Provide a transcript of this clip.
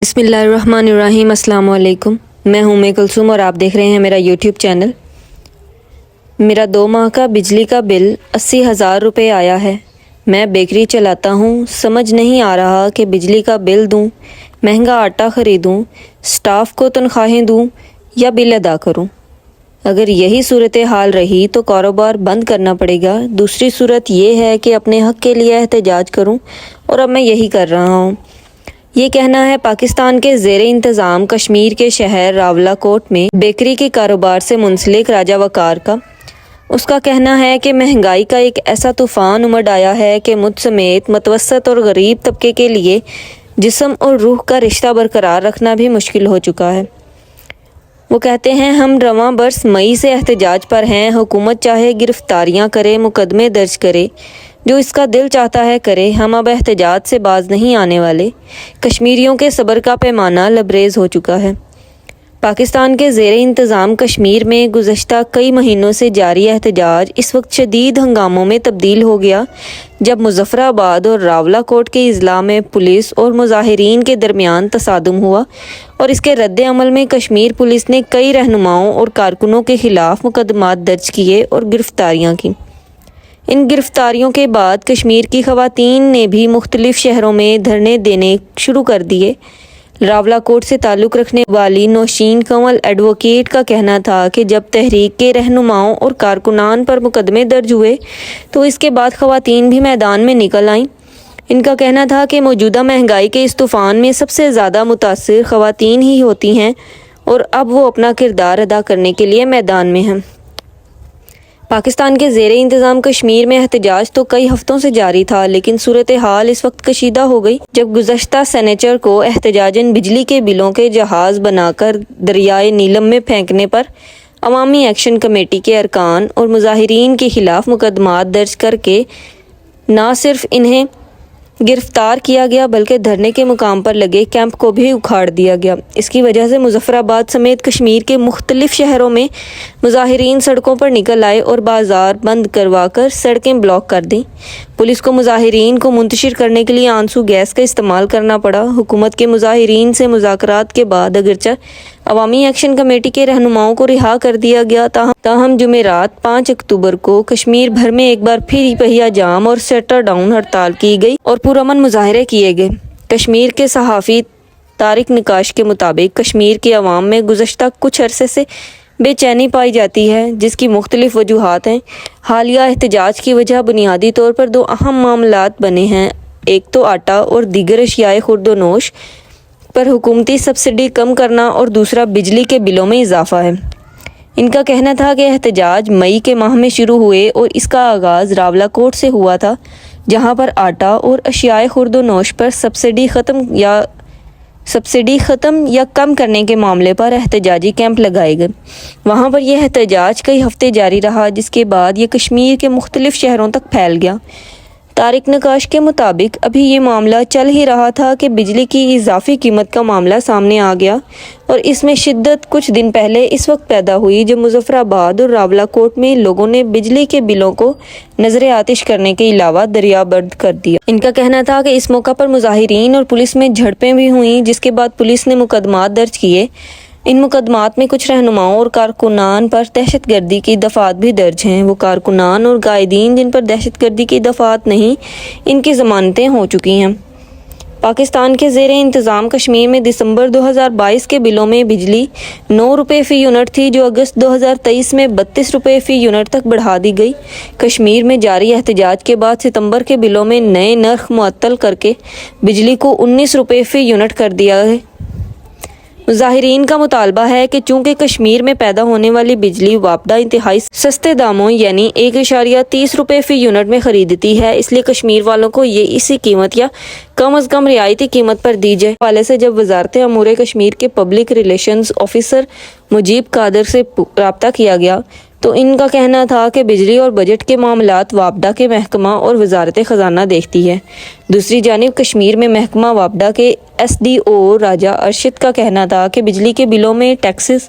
بسم اللہ الرحمن الرحیم۔ السلام علیکم، میں ہوں کلثوم اور آپ دیکھ رہے ہیں میرا یوٹیوب چینل۔ میرا 2 ماہ کا بجلی کا بل 80,000 روپے آیا ہے۔ میں بیکری چلاتا ہوں، سمجھ نہیں آ رہا کہ بجلی کا بل دوں، مہنگا آٹا خریدوں، سٹاف کو تنخواہیں دوں یا بل ادا کروں۔ اگر یہی صورتحال رہی تو کاروبار بند کرنا پڑے گا۔ دوسری صورت یہ ہے کہ اپنے حق کے لیے احتجاج کروں، اور اب میں یہی کر رہا ہوں۔ یہ کہنا ہے پاکستان کے زیر انتظام کشمیر کے شہر راولہ کوٹ میں بیکری کے کاروبار سے منسلک راجہ وقار کا۔ اس کا کہنا ہے کہ مہنگائی کا ایک ایسا طوفان امڈ آیا ہے کہ مجھ سمیت متوسط اور غریب طبقے کے لیے جسم اور روح کا رشتہ برقرار رکھنا بھی مشکل ہو چکا ہے۔ وہ کہتے ہیں ہم رواں برس مئی سے احتجاج پر ہیں۔ حکومت چاہے گرفتاریاں کرے، مقدمے درج کرے، جو اس کا دل چاہتا ہے کرے، ہم اب احتجاج سے باز نہیں آنے والے۔ کشمیریوں کے صبر کا پیمانہ لبریز ہو چکا ہے۔ پاکستان کے زیر انتظام کشمیر میں گزشتہ کئی مہینوں سے جاری احتجاج اس وقت شدید ہنگاموں میں تبدیل ہو گیا جب مظفر آباد اور راولہ کوٹ کے اضلاع میں پولیس اور مظاہرین کے درمیان تصادم ہوا، اور اس کے رد عمل میں کشمیر پولیس نے کئی رہنماؤں اور کارکنوں کے خلاف مقدمات درج کیے اور گرفتاریاں کیں۔ ان گرفتاریوں کے بعد کشمیر کی خواتین نے بھی مختلف شہروں میں دھرنے دینے شروع کر دیے۔ راولہ کوٹ سے تعلق رکھنے والی نوشین کنول ایڈوکیٹ کا کہنا تھا کہ جب تحریک کے رہنماؤں اور کارکنان پر مقدمے درج ہوئے تو اس کے بعد خواتین بھی میدان میں نکل آئیں۔ ان کا کہنا تھا کہ موجودہ مہنگائی کے اس طوفان میں سب سے زیادہ متاثر خواتین ہی ہوتی ہیں، اور اب وہ اپنا کردار ادا کرنے کے لیے میدان میں ہیں۔ پاکستان کے زیر انتظام کشمیر میں احتجاج تو کئی ہفتوں سے جاری تھا، لیکن صورتحال اس وقت کشیدہ ہو گئی جب گزشتہ سنیچر کو احتجاجاً بجلی کے بلوں کے جہاز بنا کر دریائے نیلم میں پھینکنے پر عوامی ایکشن کمیٹی کے ارکان اور مظاہرین کے خلاف مقدمات درج کر کے نہ صرف انہیں گرفتار کیا گیا بلکہ دھرنے کے مقام پر لگے کیمپ کو بھی اکھاڑ دیا گیا۔ اس کی وجہ سے مظفر آباد سمیت کشمیر کے مختلف شہروں میں مظاہرین سڑکوں پر نکل آئے اور بازار بند کروا کر سڑکیں بلاک کر دیں۔ پولیس کو مظاہرین کو منتشر کرنے کے لیے آنسو گیس کا استعمال کرنا پڑا۔ حکومت کے مظاہرین سے مذاکرات کے بعد اگرچہ عوامی ایکشن کمیٹی کے رہنماؤں کو رہا کر دیا گیا، تاہم جمعرات 5 اکتوبر کو کشمیر بھر میں ایک بار پھر پہیہ جام اور شٹر ڈاؤن ہڑتال کی گئی اور پرامن مظاہرے کیے گئے۔ کشمیر کے صحافی طارق نقاش کے مطابق کشمیر کے عوام میں گزشتہ کچھ عرصے سے بے چینی پائی جاتی ہے، جس کی مختلف وجوہات ہیں۔ حالیہ احتجاج کی وجہ بنیادی طور پر 2 اہم معاملات بنے ہیں۔ ایک تو آٹا اور دیگر اشیاء خورد و نوش پر حکومتی سبسڈی کم کرنا، اور دوسرا بجلی کے بلوں میں اضافہ ہے۔ ان کا کہنا تھا کہ احتجاج مئی کے ماہ میں شروع ہوئے اور اس کا آغاز راولہ کوٹ سے ہوا تھا، جہاں پر آٹا اور اشیاء خورد و نوش پر سبسڈی ختم یا کم کرنے کے معاملے پر احتجاجی کیمپ لگائے گئے۔ وہاں پر یہ احتجاج کئی ہفتے جاری رہا، جس کے بعد یہ کشمیر کے مختلف شہروں تک پھیل گیا۔ طارق نقاش کے مطابق ابھی یہ معاملہ چل ہی رہا تھا کہ بجلی کی اضافی قیمت کا معاملہ سامنے آ گیا، اور اس میں شدت کچھ دن پہلے اس وقت پیدا ہوئی جب مظفر آباد اور راولہ کوٹ میں لوگوں نے بجلی کے بلوں کو نظر آتش کرنے کے علاوہ دریا بند کر دیا۔ ان کا کہنا تھا کہ اس موقع پر مظاہرین اور پولیس میں جھڑپیں بھی ہوئیں، جس کے بعد پولیس نے مقدمات درج کیے۔ ان مقدمات میں کچھ رہنماؤں اور کارکنان پر دہشت گردی کی دفعات بھی درج ہیں۔ وہ کارکنان اور قائدین جن پر دہشت گردی کی دفعات نہیں، ان کی ضمانتیں ہو چکی ہیں۔ پاکستان کے زیر انتظام کشمیر میں دسمبر 2022 کے بلوں میں بجلی 9 روپے فی یونٹ تھی، جو اگست 2023 میں 32 روپے فی یونٹ تک بڑھا دی گئی۔ کشمیر میں جاری احتجاج کے بعد ستمبر کے بلوں میں نئے نرخ معطل کر کے بجلی کو 19 روپے فی یونٹ کر دیا ہے۔ مظاہرین کا مطالبہ ہے کہ چونکہ کشمیر میں پیدا ہونے والی بجلی وابڈہ انتہائی سستے داموں یعنی 1.30 روپے فی یونٹ میں خریدتی ہے، اس لیے کشمیر والوں کو یہ اسی قیمت یا کم از کم رعایتی قیمت پر دی جائے۔ حوالے سے جب وزارت امور کشمیر کے پبلک ریلیشنز آفیسر مجیب قادر سے رابطہ کیا گیا تو ان کا کہنا تھا کہ بجلی اور بجٹ کے معاملات وابڈہ کے محکمہ اور وزارت خزانہ دیکھتی ہے۔ دوسری جانب کشمیر میں محکمہ وابڈہ کے SDO راجہ ارشد کا کہنا تھا کہ بجلی کے بلوں میں ٹیکسز